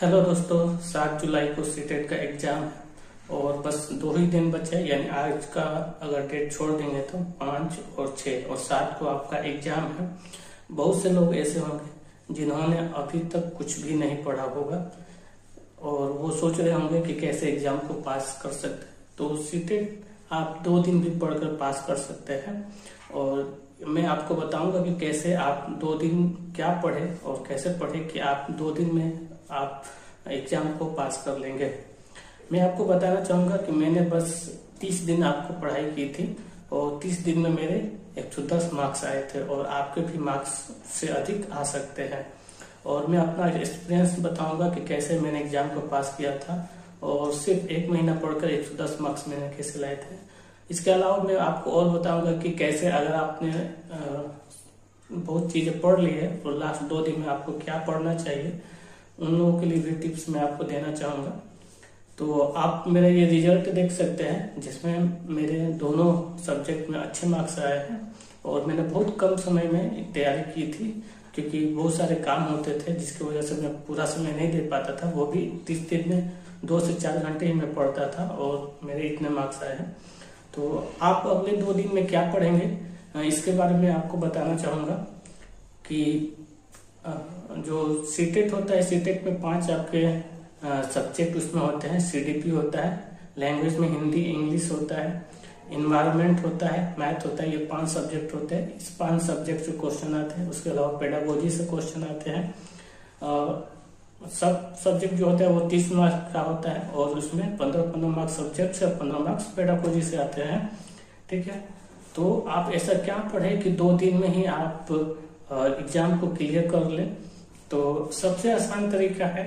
Hello दोस्तों, 7 जुलाई को CTET का एग्जाम है और बस 2 ही दिन बचे हैं। यानी आज का अगर डेट छोड़ देंगे तो 5 और 6 और 7 को आपका एग्जाम है। बहुत से लोग ऐसे होंगे जिन्होंने अभी तक कुछ भी नहीं पढ़ा होगा और वो सोच रहे होंगे कि कैसे एग्जाम को पास कर सकते हैं। तो सीटेट आप 2 दिन भी पढ़कर पास कर सकते हैं और मैं आपको बताऊंगा कि कैसे आप 2 दिन क्या पढ़े और कैसे पढ़े कि आप 2 दिन में आप एग्जाम को पास कर लेंगे। मैं आपको बताना चाहूंगा कि मैंने बस 30 दिन आपको पढ़ाई की थी और 30 दिन में मेरे 110 मार्क्स आए थे और आपके भी मार्क्स से अधिक आ सकते हैं। और मैं अपना एक्सपीरियंस बताऊंगा कि कैसे मैंने एग्जाम को पास किया था और सिर्फ 1 महीना पढ़कर 110 मार्क्स मैंने कैसे लाए थे। इसके अलावा मैं आपको और बताऊंगा कि कैसे अगर आपने बहुत चीजें पढ़ ली है तो लास्ट 2 दिन में आपको क्या पढ़ना चाहिए, उन लोगों के लिए भी टिप्स मैं आपको देना चाहूंगा। तो आप मेरा ये रिजल्ट देख सकते हैं जिसमें मेरे दोनों सब्जेक्ट में अच्छे मार्क्स आए हैं और मैंने बहुत कम समय में तैयारी की थी क्योंकि बहुत सारे काम होते थे जिसकी वजह से मैं पूरा समय नहीं दे पाता था। वो भी 30 दिन में 2 से 4 घंटे ही मैं पढ़ता था और मेरे इतने मार्क्स आए हैं। तो आप अगले 2 दिन में क्या पढ़ेंगे इसके बारे में आपको बताना चाहूंगा कि जो सीटेट होता है, सीटेट में 5 आपके सब्जेक्ट उसमें होते हैं। सीडीपी होता है, लैंग्वेज में हिंदी इंग्लिश होता है, इन्वायरमेंट होता है, मैथ होता है। ये 5 सब्जेक्ट होते हैं। इस 5 सब्जेक्ट से क्वेश्चन आते हैं। उसके अलावा पेडागोजी से क्वेश्चन आते हैं। सब सब्जेक्ट जो होता है वो 30 मार्क्स का होता है और उसमें 15 मार्क्स सब्जेक्ट से और 15 मार्क्स पेडागोजी से आते हैं। ठीक है, तो आप ऐसा क्या पढ़े कि 2 दिन में ही आप एग्जाम को क्लियर कर ले। तो सबसे आसान तरीका है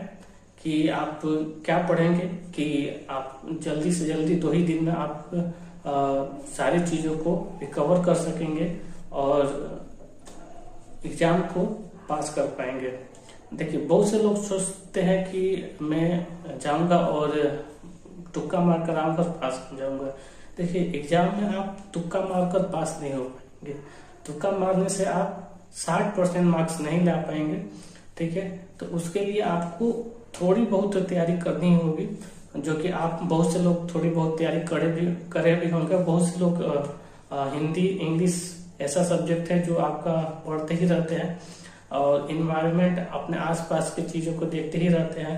कि आप क्या पढ़ेंगे कि आप जल्दी से जल्दी 2 ही दिन में आप सारी चीजों को रिकवर कर सकेंगे और एग्जाम को पास कर पाएंगे। देखिए, बहुत से लोग सोचते हैं कि मैं जाऊंगा और तुक्का मारकर आऊंगा, पास हो जाऊंगा। देखिए, एग्जाम में आप तुक्का मारकर पास नहीं हो पाएंगे। तुक्का मारने से आप 60% मार्क्स नहीं ला पाएंगे। ठीक है, तो उसके लिए आपको थोड़ी बहुत तैयारी करनी होगी, जो कि आप बहुत से लोग थोड़ी बहुत तैयारी करे भी होंगे। बहुत से लोग हिंदी इंग्लिश ऐसा सब्जेक्ट है जो आपका पढ़ते ही रहते हैं और इन्वायरमेंट अपने आसपास की चीजों को देखते ही रहते हैं।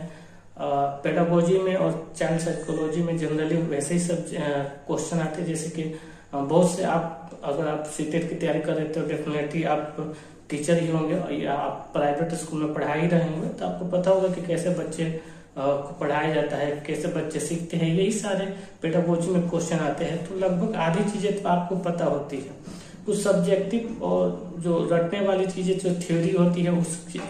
पेडागोजी में और चाइल्ड साइकोलॉजी में जनरली वैसे ही सब क्वेश्चन आते हैं। जैसे कि बहुत से आप अगर आप सीटेट की तैयारी कर रहे हो तो डेफिनेटली आप टीचर ही होंगे या आप प्राइवेट स्कूल में पढ़ा ही रहे होंगे, तो आपको पता होगा कि कैसे बच्चे को पढ़ाया जाता है, कैसे बच्चे सीखते हैं। यही सारे पेडागोजी में क्वेश्चन आते हैं। तो लगभग आधी चीजें तो आपको पता होती है। कुछ सब्जेक्टिव और जो रटने वाली चीजें जो थ्योरी होती है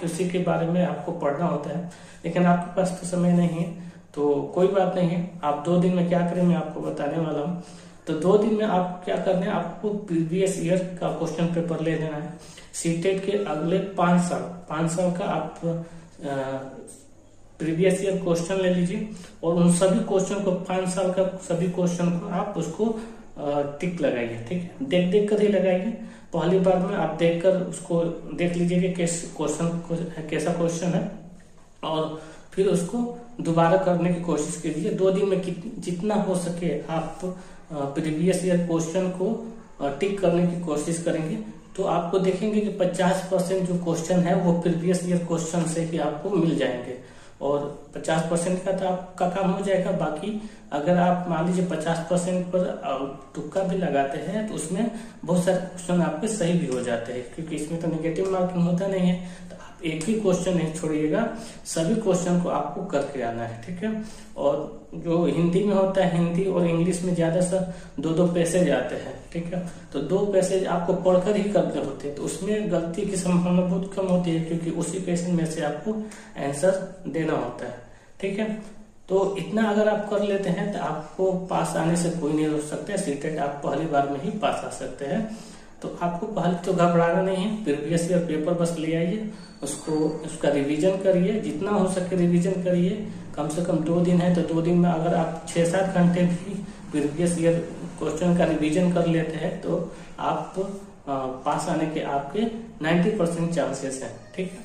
उसी के बारे में आपको पढ़ना होता है, लेकिन आपके पास तो समय नहीं है। तो कोई बात नहीं है, आप 2 दिन में क्या करें मैं आपको बताने वाला हूँ। तो 2 दिन में आप क्या करना है, आपको प्रीवियस ईयर का क्वेश्चन पेपर ले लेना है। सीटेट के अगले 5 साल का आप प्रीवियस ईयर क्वेश्चन ले लीजिए और उन सभी क्वेश्चन को 5 साल का सभी क्वेश्चन को आप उसको टिक लगाइए। ठीक है, देख देख कर ही लगाइए। पहली बार में आप देखकर उसको देख लीजिए कि कैसा क्वेश्चन है और फिर उसको दोबारा करने की कोशिश कीजिए। 2 दिन में जितना हो सके आप प्रीवियस ईयर क्वेश्चन को टिक करने की कोशिश करेंगे तो आपको देखेंगे कि 50% जो क्वेश्चन है वो प्रीवियस ईयर क्वेश्चन से ही आपको मिल जाएंगे और 50% का तो आपका काम हो जाएगा। बाकी अगर आप मान लीजिए 50% पर तुक्का भी लगाते हैं तो उसमें बहुत सारे क्वेश्चन आपके सही भी हो जाते हैं, क्योंकि इसमें तो नेगेटिव मार्किंग होता नहीं है। तो आप एक भी क्वेश्चन नहीं छोड़िएगा, सभी क्वेश्चन को आपको करके आना है। ठीक है, और जो हिंदी में होता है, हिंदी और इंग्लिश में ज्यादा से 2 पैसेज आते हैं। ठीक है, तो 2 पैसेज आपको पढ़कर ही करने होते हैं, तो उसमें गलती की संभावना बहुत कम होती है क्योंकि उसी पैसेज में से आपको आंसर देना होता है। ठीक है, तो इतना अगर आप कर लेते हैं तो आपको पास आने से कोई नहीं रोक सकता। सीटेट आप पहली बार में ही पास आ सकते हैं। तो आपको पहले तो घबराना नहीं है, प्रीवियस ईयर पेपर बस ले आइए, उसका रिवीजन करिए, जितना हो सके रिवीजन करिए। कम से कम 2 दिन है तो 2 दिन में अगर आप 6-7 घंटे भी प्रीवियस ईयर क्वेश्चन का रिवीजन कर लेते हैं तो आप पास आने के आपके 90% चांसेस हैं। ठीक है,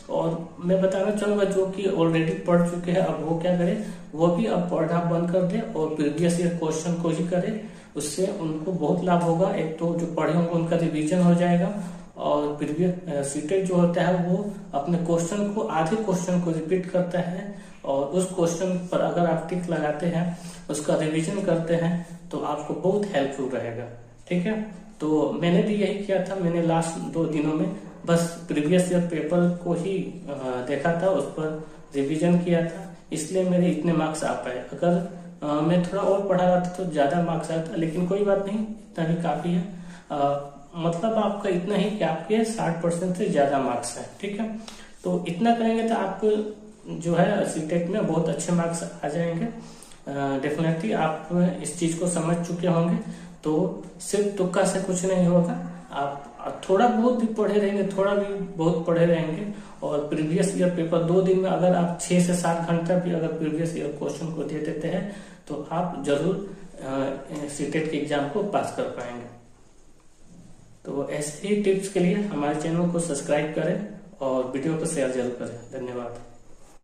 और मैं बताना चाहूंगा जो कि ऑलरेडी पढ़ चुके हैं अब वो क्या करे, वो भी अब पढ़ना बंद कर दे और प्रीवियस ईयर क्वेश्चन को ही करे। उससे उनको बहुत लाभ होगा। एक तो जो पढ़े होंगे उनका रिवीजन हो जाएगा और प्रीवियस सीटेट जो होता है वो अपने क्वेश्चन को, आधे क्वेश्चन को रिपीट करता है और उस क्वेश्चन पर अगर आप टिक लगाते हैं, उसका रिवीजन करते हैं तो आपको बहुत हेल्पफुल रहेगा। ठीक है, तो मैंने भी यही किया था। मैंने लास्ट 2 दिनों में बस प्रीवियस ईयर पेपर को ही देखा था, उस पर रिवीजन किया था, इसलिए मेरे इतने मार्क्स आ पाए। अगर मैं थोड़ा और पढ़ा रहा था तो ज्यादा मार्क्स आया था, लेकिन कोई बात नहीं, इतना भी काफी है। मतलब आपका इतना ही कि आपके 60% से ज्यादा मार्क्स है। ठीक है, तो इतना करेंगे तो आप जो है सीटेट में बहुत अच्छे मार्क्स आ जाएंगे। डेफिनेटली आप इस चीज को समझ चुके होंगे। तो सिर्फ तुक्का से कुछ नहीं होगा, आप थोड़ा बहुत भी पढ़े रहेंगे, थोड़ा भी बहुत पढ़े रहेंगे और प्रीवियस ईयर पेपर 2 दिन में अगर आप 6 से 7 घंटा भी अगर प्रीवियस ईयर क्वेश्चन को दे देते हैं तो आप जरूर सीटेट के एग्जाम को पास कर पाएंगे। तो ऐसे ही टिप्स के लिए हमारे चैनल को सब्सक्राइब करें और वीडियो को शेयर जरूर करें। धन्यवाद।